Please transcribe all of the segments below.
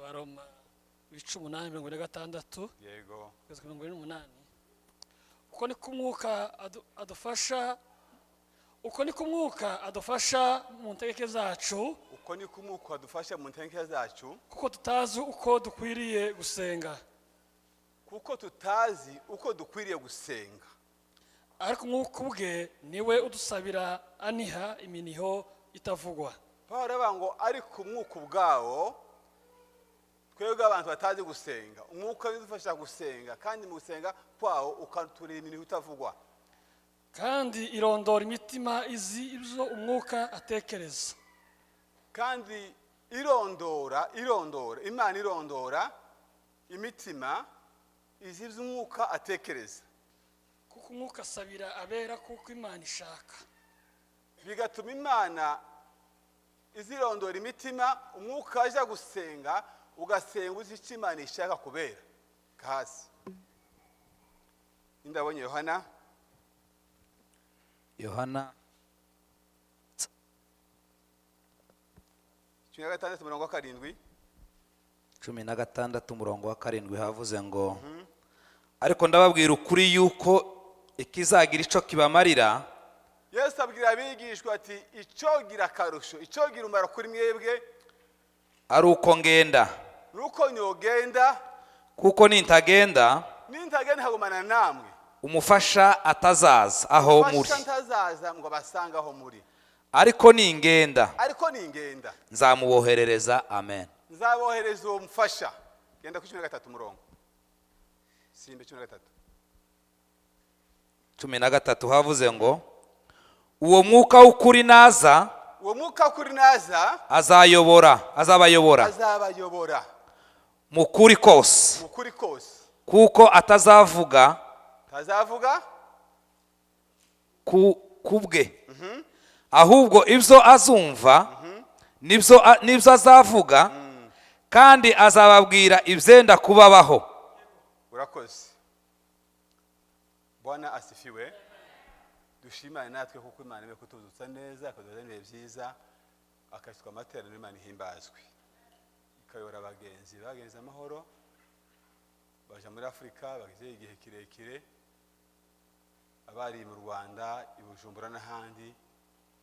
Abaroma 8:46 yego 48. Uko niko umwuka adufasha, uko niko umwuka adufasha mu ntegeke zacu, uko niko umwuka adufasha mu ntegeke zacu, kuko tutazi uko dukwiriye gusenga, kuko tutazi uko dukwiriye gusenga, ariko umwuka ubwe niwe udusabira aniha iminiho itavugwa. Pawulo avuga ngo ariko umwuka ubwawo, twebwe abantu batazi gusenga, umwuka udufasha gusenga, kandi mu gusenga kwawo ukaturira iminiho itavugwa, kandi irondora imitima izi ibyo umwuka atekereza, kandi irondora Imana irondora imitima izi ibyo umwuka atekereza, kuko umwuka asabira abera kuko Imana ishaka, bigatuma Imana izirondora imitima, umwuka aje gusenga, ugasenga uzi icyo Imana ishaka kubera hasi. Ndabonye Yohana 16:7 16:7 havuze ngo ariko ndababwira ukuri yuko ikizagira ico kibamarira. Yesu abwira abigishwa ati icogira akarusho, icogira umumaro kuri mwebwe ari uko ngenda, nuko nyogenda, kuko nintagenda hagumana namwe umufasha atazaza aho muri, ntazaza ngo basanga aho muri, ariko ningenda nzamuboherereza. Amen. Nzabohereza uwo mufasha. Genda ku 13 umurongo, simbe 13 havuze ngo uwo mwuka w'ukuri naza, azabayobora mu kuri kose, kuko atazavuga kubwe, ahubwo ibyo azumva nibyo azavuga, kandi azababwira ibyenda kubabaho. Urakoze. Bwana asifiwe. Dushimane natwe kuko Imana ibe kutuzutsa neza, akaduha ibihe byiza, akashyika amateraniro Imana ihimbazwe, ikayobora bagenzi amahoro, baje muri Afurika bagize igihe kirekire, abari mu Rwanda, i Bujumbura n'ahandi,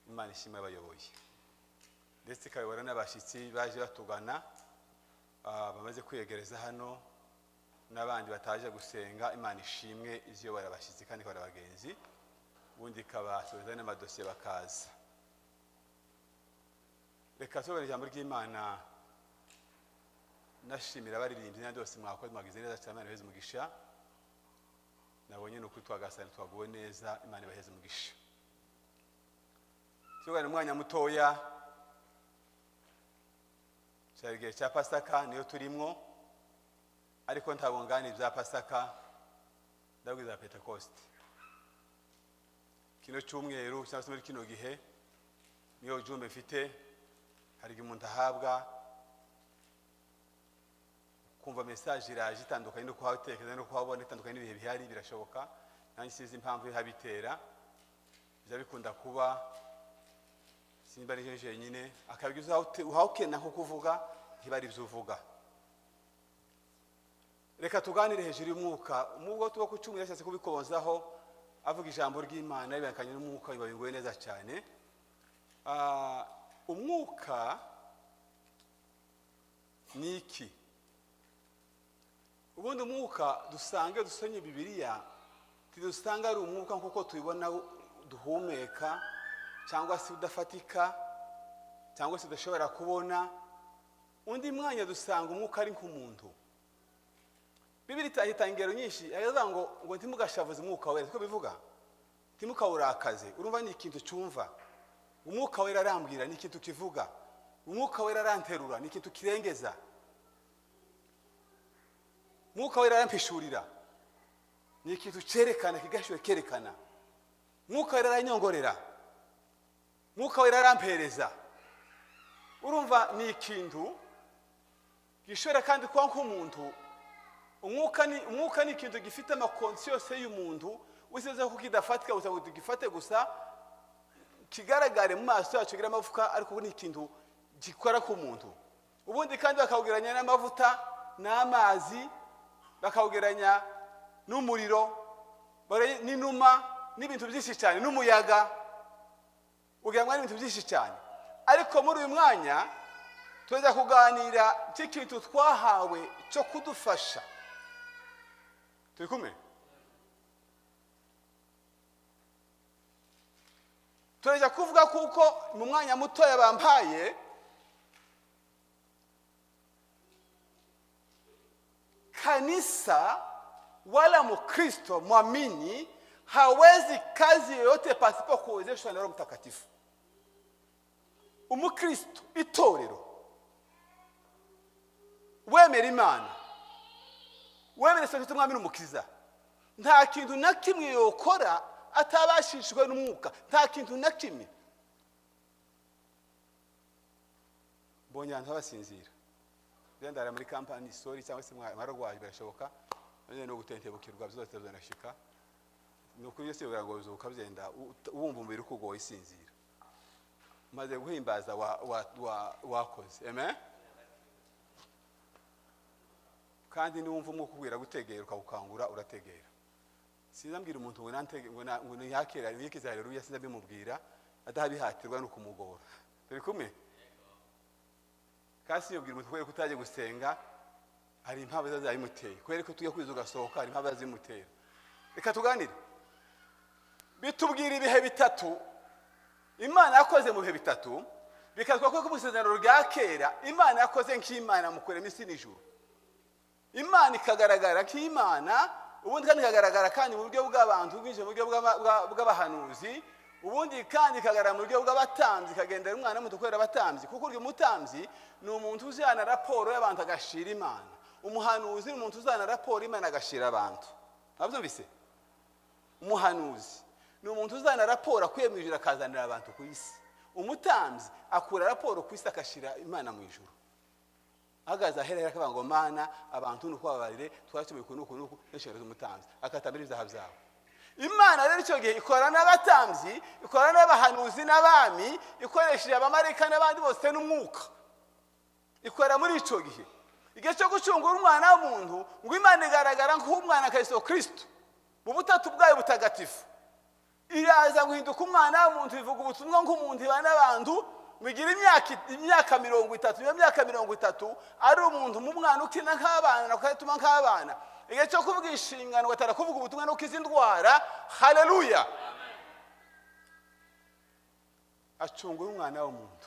Imana ishimwe abayoboye, ndetse ikayobora n'abashyitsi baje batugana, bamaze kwiyegereza hano, n'abandi bataje gusenga. Imana ishimwe iziyobora abashyitsi kandi ikabara abagenzi, ubundi ikabasoza n'amadosiye bakaza. Reka tubone ijambo ry'Imana. Nashimira abaririmbyi n'abandi bose mwakoze, mwagize neza cyane, Imana ibaheze umugisha. Nabonye nuko twagasana twaguwe neza, Imana ibaheze umugisha. Tugana umwanya mutoya, cyari igihe cya Pasaka, niyo turimo, ariko ntabongana ibya Pasaka, ndabwiza Pentecoste. Kino cyumweru cyangwa se muri kino gihe niyo jumbe mfite, hari igihe umuntu ahabwa kumva message iraje itandukanye no kuhatekereza no kuhabona itandukanye n'ibihe bihari, birashoboka. Nanjye sizi impamvu habitera, bijya bikunda kuba, simba ari je nyine akabigiza uhawukena nko kuvuga ntibari byuvuga. Reka tuganire hejuru y'umwuka. Umwuka tuba ku cyumweru yashatse kubikobozaho, avuga ijambo ry'Imana ribakanye n'umwuka bibaye neza cyane. Umwuka ni iki? Ubundi umwuka dusange dusonye Bibiliya, tidusanga ari umwuka nkuko tubibona duhumeka, cyangwa se udafatika, cyangwa se udashobora kubona. Undi mwanya dusanga umwuka ari nk'umuntu. Bibiliya ihita ingero nyinshi, ayavuga ngo ntimugashavuze umwuka wera, siko bivuga, ntimukawurakaze. Urumva ni ikintu cyumva. Umwuka wera arambwira, ni ikintu kivuga. Umwuka wera aranterura, ni ikintu kirengeza. Umwuka wera arampishurira, ni ikintu cyerekana, kigashyuye kerekana. Umwuka wera aranyongorera, umwuka wera arampereza. Urumva ni ikintu gishobora kandi kuba nk'umuntu. Umwuka ni ikintu gifite amakonsi yose y'umuntu, wisize ko kidafatika gusa ngo tugifate gusa kigaragare mu maso yacu gira amafuka, ariko ni ikintu gikora ku muntu. ubundi kandi bakawugeranya n'amavuta n'amazi, bakawugeranya n'umuriro n'inuma n'ibintu byinshi cyane, n'umuyaga, ugereranywa n'ibintu byinshi cyane. Ariko muri uyu mwanya tuza kuganira cy'ikintu twahawe cyo kudufasha. Turi kumwe? Turajya kuvuga kuko mu mwanya mutoya bampaye kanisa wala Mkristo mwamini hawezi kazi yoyote pasipo kuwezeshwa na Roho Mtakatifu. Umukristo, itorero, wemera Imana, wemera Yesu Kristo mwami n'umukiza, nta kintu na kimwe yokora atabashishijwe n'umwuka, nta kintu na kimwe. Mbonye abantu basinzira, ndara muri kampani sorry cyangwa se mwarwaye birashoboka, none no gutentebukirwa byose byanashika, nuko iyo se ngo uzuka byenda wumva umubiri kugoye isinzira, maze guhimbaza wakoze. Amen. Kandi niwumva umwuka ubwira gutegera ukawukangura urategera. Sinambwira umuntu ngo ntiyakera yikiza haleluya, sinabimubwira adabihatirwa no kumugora. Turi kumwe? Kasi yobwira umuntu kwere kutaje gusenga hari impamvu zazayimuteye, kwere ko tuye kwiza ugasohoka hari impamvu zazimutera. Reka tuganire. Bitubwira ibihe bitatu Imana yakoze mu bihe bitatu, bikazwa ko kumusezerano rya kera Imana yakoze nk'Imana mu kurema isi n'ijuru. Imana ikagaragara nk'Imana, ubundi kandi ikagaragara kandi mu buryo bw'abantu, bwinje mu buryo bw'abahanuzi, ubundi kandi ikagaragara mu buryo bw'abatambyi, ikagendera umwana muto kwera abatambyi, kuko uryo mutambyi ni umuntu uzana raporo y'abantu agashira Imana. Umuhanuzi ni umuntu uzana raporo Imana agashira abantu. Abyumvise? Umuhanuzi ni umuntu uzana raporo akwemejera akazanira abantu ku isi. Umutambyi akura raporo ku isi akashira Imana mu ijuru. Agaza herera akavuga ngo Mana abantu nuko babarire twacumuye nuko n'ishero z'umutambyi akatabira ibyaha byabo. Imana rero icyo gihe ikora n'abatambyi, ikora n'abahanuzi n'abami, ikoresheje abamarayika n'abandi bose n'umwuka. Ikora muri icyo gihe igihe cyo gucungura umwana w'umuntu, ngo Imana igaragara nk'umwana wa Yesu Kristo mu butatu bwayo butagatifu. Iraza guhinduka umwana w'umuntu, ivuga ubutumwa nk'umuntu ibana n'abantu, mugira imyaka 30, iyo myaka 30 ari umuntu mu mwana ukina nk'abana, ukatuma nk'abana. Igihe cyo kuvuga inshingano gatara kuvuga ubutumwa no kiza indwara. Haleluya. Acungura umwana w'umuntu.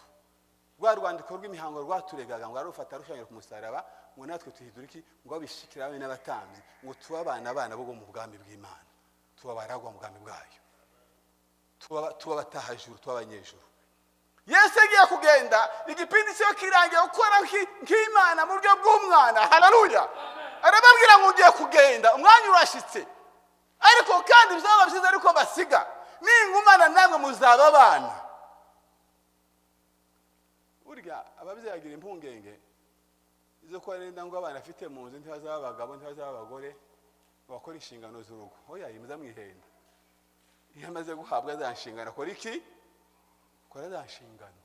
Rwa rwandiko rw'imihango rwaturegaga ngo arufata rushanyira ku musaraba, ngo natwe tuhiduriki ngo abishikira abe n'abatambyi, ngo tubabana bo mu bwami bw'Imana, tubabaragwa mu bwami bwayo, tubabatahajuru, tubabanyejuru. Yesu agiye kugenda, igipindi cyo kirangiye gukora nk'Imana mu buryo bw'umwana. Haleluya. Arababwira ngo ugiye kugenda, umwanya urashitse, ariko kandi bizaba byiza ariko basiga ningumana namwe muzaba abana. Urya ababyeyi bagira impungenge izo ko arenda ngo abana afite mu nzu ntibazaba abagabo ntibazaba abagore bakora inshingano z'urugo. Oya, yimuza mwihenda. Iyo amaze guhabwa za nshingano akora iki? Kora za nshingano.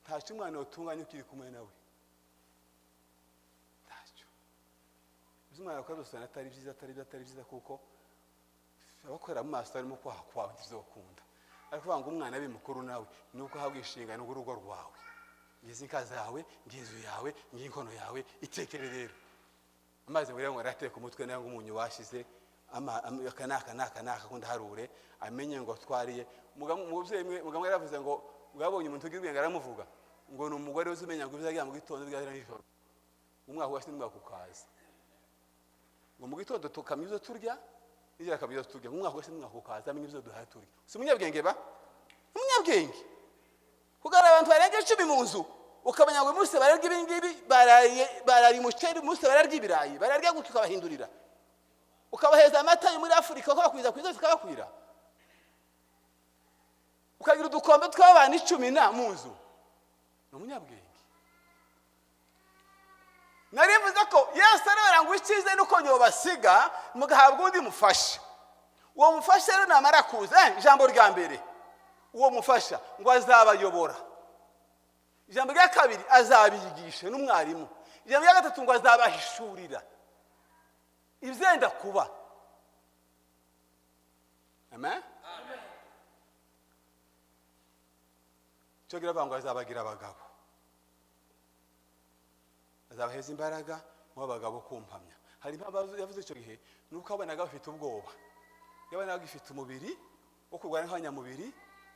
Ntacyo umwana utunganya ukiri kumwe nawe. Ntacyo. Umwana akora usana atari byiza kuko abakora mu maso arimo kwaha ntizokunda. Ariko banga umwana bimukuru nawe nuko ahabwa inshingano urugo rwawe. Ngize inkaza yawe, ngizo yawe, nginkono yawe, itekere rero. Amaze ngo arateka umutwe nayo umunyu washize, akanaka kunda harure, amenye ngo twariye. Mugabo yaravuze ngo ngabonye umuntu ugira ubwenge aramuvuga ngo ni umugore uzumenya ngo bizagira mu gitondo bigahera nijoro. Umwaka wose n'umwaka ukaza. Ngo mu gitondo tukamye izo turya, nijira kamye izo turya. Umwaka wose n'umwaka ukaza amenye izo duhaye turya. Si umunyabwenge ba? Umunyabwenge. Kugara abantu barenga 10 mu nzu, ukamenya ngo umunsi bararya ibingibi, barari umuceri, umunsi bararya ibirayi, bararya gutyo ukabahindurira. Ukabaheza amata yo muri Afrika ko bakwiza kwiza zikabakwira. Ukagira udukombe tw'abana 10 mu nzu. Ni umunyabwenge. Narivuze ko Yesu arabera ngo ikize nuko nyobasiga mugahabwa undi mufasha. Uwo mufasha rero namara kuza, ijambo rya mbere. Uwo mufasha ngo azabayobora. ijambo rya kabiri azabigisha n'umwarimu, ijambo rya gatatu ngo azabahishurira ibyenda kuba. Amen. cyo gira ngo azabagira abagabo, azabaheza imbaraga mu bagabo kumpamya. Hari impamvu yavuze icyo gihe nuko abanaga bafite ubwoba, yabanaga gifite umubiri wo kurwana nk'abanyamubiri,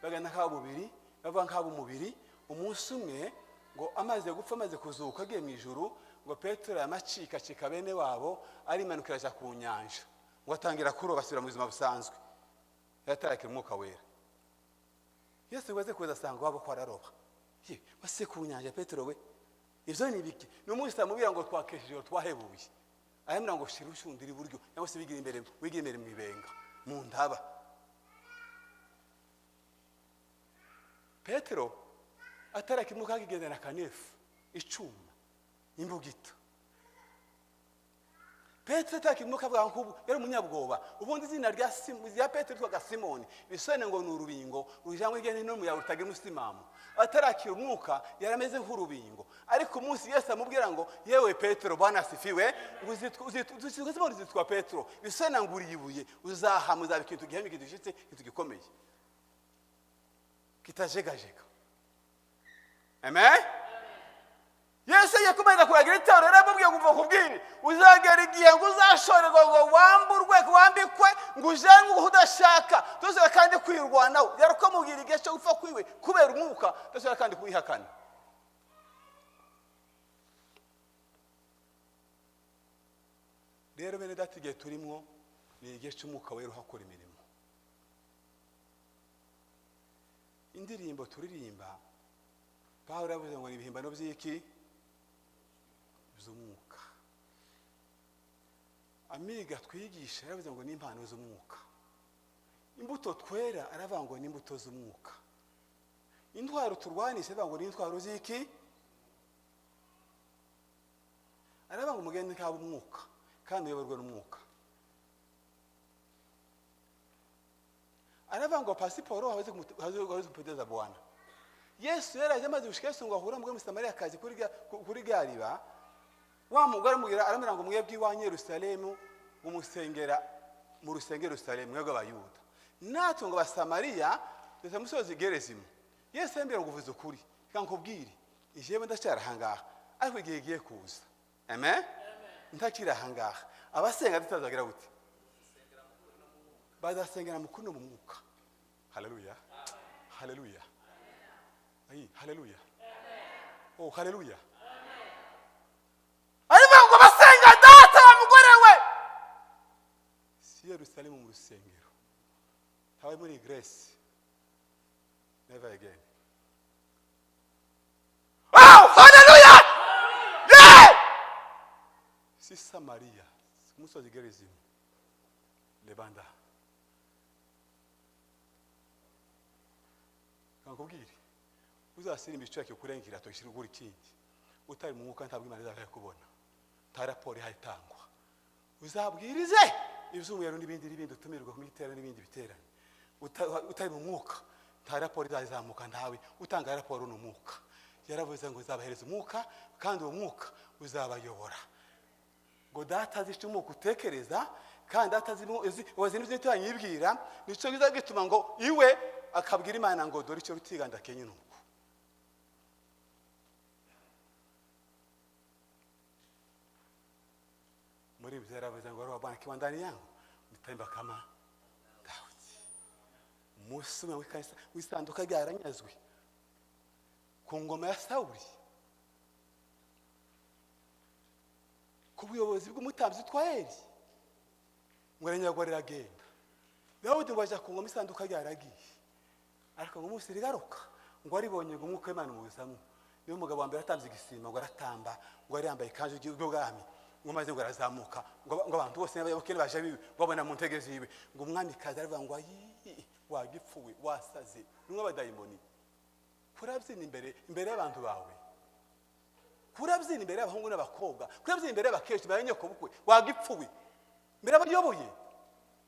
bagana nk'abumubiri, bava nk'abumubiri. Umunsi umwe ngo amaze gupfa, amaze kuzuka agiye mu ijuru, ngo Petero yamacika bene wabo arimanukira aja ku nyanja, ngo atangira kuroba asubira mu buzima busanzwe, yatarakira umwuka wera. Yesu waze kuza asanga wabo ko araroba, wase ku nyanja Petero we, ivyo ni biki? N'umunsi amubwira ngo twakesheje twahebuye, ayamira ngo shira ushundira iburyo, cyangwa se bigira imbere mu ibenga mu ndaba. Petero atarakimuka akigendana kanefu icuma imbugita. Petero atakimuka bwa nkubu yari umunyabwoba. Ubundi izina rya Petero twaga Simoni bisone ngo ni urubingo rujamwe igene no muyawe utagira umusimamo. Atarakira umwuka yarameze nk'urubingo, ariko umunsi Yesu amubwira ngo yewe Petero, Bwana asifiwe, uzitwa Petero, bisone ngo uriyibuye uzahamuza ikintu gihembe kidishitse kintu gikomeye kitajegajega. Amen. Yesu yakomeza kuragira itaro, yaramubwiye kuva kubwiri uzagera igihe ngo uzashorerwa ngo wamburwe wambikwe ngo ujanwe udashaka, tuzera kandi kwirwanaho. Yarakomubwira igihe cyo gupfa kwiwe kubera umwuka, tuzera kandi kwihakana. Rero bene data, igihe turimo ni igihe cy'umwuka wera uhakora imirimo. Indirimbo turirimba Pawulo yavuze ngo ni ibihimbano by'iki? Z'umwuka. Amiga twigisha yaravuze ngo ni impano z'umwuka. Imbuto twera aravuga ngo ni imbuto z'umwuka. Intwaro turwanisha aravuga ngo ni intwaro z'iki? Aravuga ngo mugende nk'abo umwuka kandi uyoborwe n'umwuka. Aravuga ngo pasiporo hawezi kupoteza Bwana. Yesu yaraje amaze gushika Yesu ngo ahura mu Samariya kazi kuri gariba. Wa mugore mugira aramira ngo mwebwe iwanye Yerusalemu umusengera mu rusengero Yerusalemu mwebwe abayuda. Natwe ngo Basamariya ndetse musozi Gerezimu. Yesu yambira ngo uvuze ukuri kankubwire ijewe ndacyara hangaha ariko igihe giye kuza. Amen. Ntakira hangaha abasenga tutazagira gute? Bazasengera mu kuno mu mwuka. Haleluya. Haleluya. Ayi, haleluya. Oh, haleluya. Ariko ngo basenga data wa mugore we. Si Yerusalemu mu rusengero. Tawe muri Grace. Never again. Oh, haleluya. Yeah! Si Samaria, musozi Gerezimu. Lebanda. Kankubwire uzasira imico yake kurengera toshira ugura ikindi utari mu mwuka ntabwo Imana izabasha kubona. Ta raporo hayitangwa. Uzabwirize ivyumwero n'ibindi utumirwa ku mitera n'ibindi biterane. Utari mu mwuka ta raporo izazamuka ntawe utanga raporo n'umwuka. Yaravuze ngo uzabahereza umwuka kandi uwo mwuka uzabayobora. Ngo data zishe umwuka utekereza kandi data wazi n'ibyo tuyanyibwira nico gituma ngo iwe akabwira Imana ngo dore icyo rutiganda kenye nuko. Muri ibyo yaravuze ngo roho Bwana kiwa ndani yangu nitemba kama Daudi. Musume w'ikanisa wisanduka ryaranyazwe ku ngoma ya Sawuli, ku buyobozi bw'umutambyi Twaheli ngo aranyagwarira agenda. Daudi ngo aja ku ngoma isanduka ryaragiye, ariko ngo umunsi rigaruka ngo aribonye ngo umwuka w'Imana muzamo. Niyo mugabo wa mbere atamze igisima ngo aratamba ngo ari yambaye ikanzu y'ubwami ngo maze ngo arazamuka ngo abantu bose n'abayokene baje bibi babona mu ntege ziwe ngo umwami kaza aravuga ngo ayi wagipfuwe wasaze numwe abadayimoni. Kurabyina imbere y'abantu bawe, kurabyina imbere y'abahungu n'abakobwa, kurabyina imbere y'abakeshi bayanyoko bukwe wagipfuwe mbere abayoboye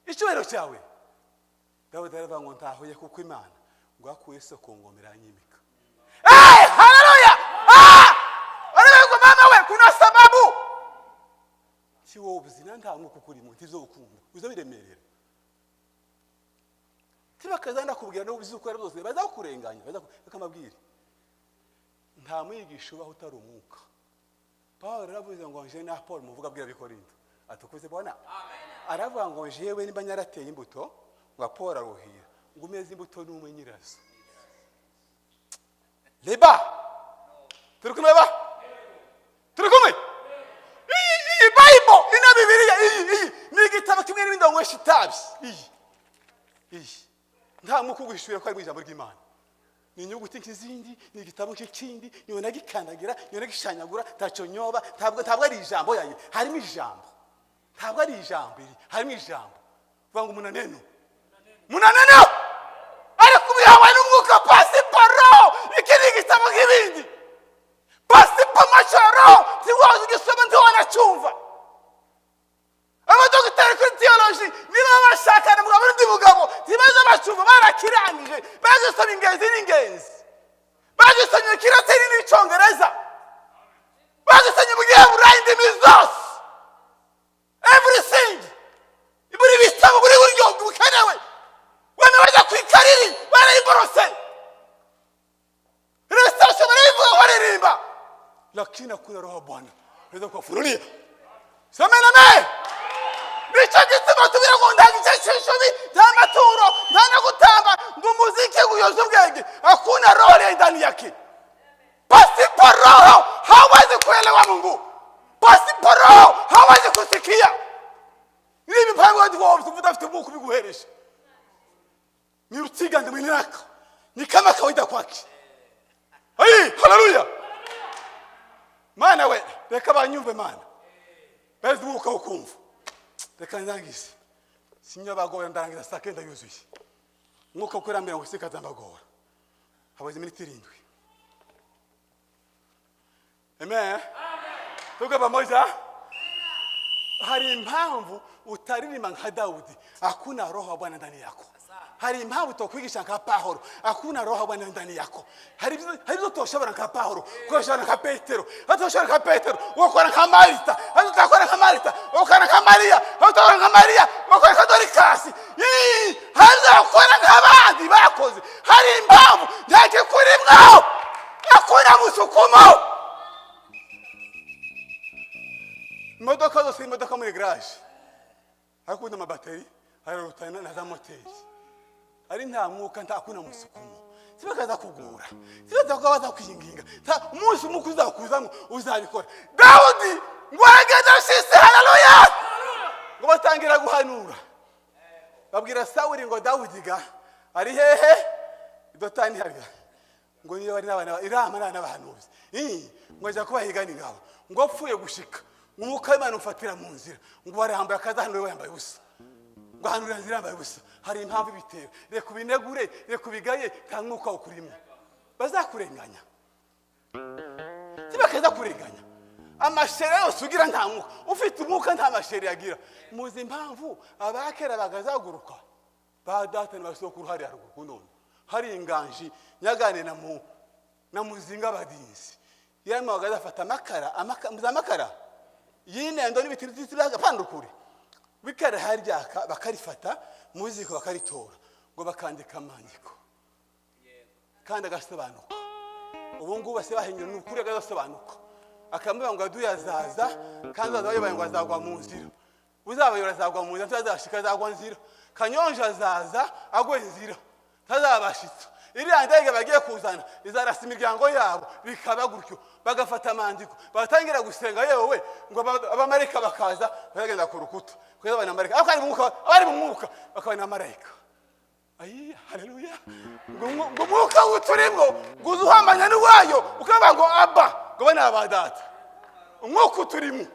icyubahiro cyawe. Dawidi aravuga ngo ntahuye kuko Imana ngo akuye so ku ngomera nyimika. Haleluya. ubuzina nta mwuka ukuri mu ntizo ukunda uzo biremerera tibakaza ndakubwira no bizukora byose bazakurenganya bakamabwira nta mwigisha ubaho utari umwuka Paul aravuze ngo nje na Paul muvuga bwira bikorinto atukuze bona aravuga ngo jewe nimba nyarateye imbuto ngo Paul aruhira ngo umeze imbuto n'umwe nyirazo leba turukumwe iyi Bible ina Bibiliya iyi ni igitabo kimwe n'ibindi ngo shitabi iyi nta mwuka ugushyuye ko ari mu ijambo ry'Imana ni inyuguti nk'izindi ni igitabo nk'ikindi niyo nagikandagira niyo nagishanyagura ntacyo nyoba ntabwo ari ijambo yaye harimo ijambo ntabwo ari ijambo harimo ijambo vuga ngo munaneno ariko bihawe n'umwuka pasiporo iki ni igitabo nk'ibindi pasiporo machoro tiwazi gisoma ntiwanacyumva abadogiteri kuri theology niba bashakana mugabo n'undi mugabo tibaza bacyumva barakirangije bagisoma ingenzi bagisomye kirateri n'icyongereza bagisomye mu gihe burayi indimi zose everything buri bitabo buri buryo bukenewe wene bajya kwikariri barayiborose restasyo barayivuga baririmba lakini hakuna roho Bwana naweza kuwafunulia semena naye bicho gituma tubira ngo ndagiceceshobi nta maturo nta no gutamba ngo muziki uyoze ubwenge hakuna roho ndani yake pasipo roho hawezi kuelewa Mungu pasipo roho hawezi kusikia ni mipango ndiko mtafute Mungu biguheresha ni rutigande mwenako ni kama kawaida kwake haleluya mana we reka banyumve mana bezi Mungu ukumva reka ndangize sinyabagora ndarangiza sakenda yuzuye Mwuka ukurambira ngo sikaza mbagora habaze miniti 7 amen tuko pamoja hari impamvu utaririma nka Daudi hakuna roho ya Bwana ndani yako hari impamvu tokwigisha nka Paulo hakuna roho ya Bwana ndani yako hari utoshobora nka Paulo koshobora nka Petero utoshobora nka Petero ukora nka Marita utakora nka Marita ukora nka Maria utakora nka Maria ukora nka Dorikasi haza ukora nk'abandi bakoze hari impamvu ntacyo kuri mwaho akora musukumo imodoka zose imodoka muri garage hakunda amabateri hari rutana na za moteri ari nta mwuka ntakuna musukumo sibakaza kugura sibakaza kwinginga umunsi umukuza kuzamo uzabikora Daudi ngo agenda shise haleluya ngo batangira guhanura babwira Sawuli ngo Daudi ga ari hehe dotani harya ngo niyo bari n'abana irama n'abahanuzi ngo aje kubahigana ngabo ngo apfuye gushika umwuka w'Imana ufatira mu nzira ngo barahambura akaza hano yambaye ubusa ngo hanura nzira yambaye ubusa hari impamvu bitera reka ubinegure reka ubigaye nta mwuka ukurimo bazakurenganya sibakaza kurenganya amashere yose ugira nta mwuka ufite umwuka nta mashere yagira muzi impamvu abakera bagazaguruka ba data n'abasokuru hari haruguru none hari inganji nyagane na muzinga badinzi yamwe bagazafata amakara yinendo n'ibiti bagapandukure bikara haryaka bakarifata muziko bakaritora ngo bakandika amandiko kandi agasobanuka ubu ngubu base bahingira n'ukuri agasobanuka akamubwira ngo aduyazaza kandi azabaye ngo azagwa mu nzira uzabayora azagwa mu nzira tazashika azagwa nzira kanyonje azaza agwe nzira tazabashitsa iriya ndege bagiye kuzana izarasa imiryango yabo bikaba gutyo bagafata amandiko batangira gusenga yewe ngo abamarayika bakaza bagenda ku rukuta kweza abana marayika abari mu mwuka bakabana marayika haleluya ngo mwuka uturimo guzuhamanya n'uwayo ukaba ngo aba ngo bana abadata umwuka uturimo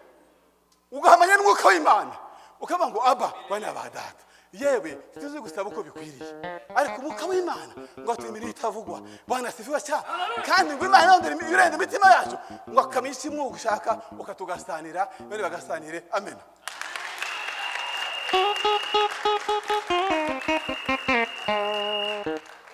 ugahamanya n'umwuka w'Imana ukaba ngo aba bana abadata yewe tuzi gusaba uko bikwiriye ariko umwuka w'Imana ngo atumire itavugwa Bwana sifiwe cyane kandi ngo Imana yondere imitima yacu ngo akamisha imwuka ushaka ukatugasanira bari bagasanire amen.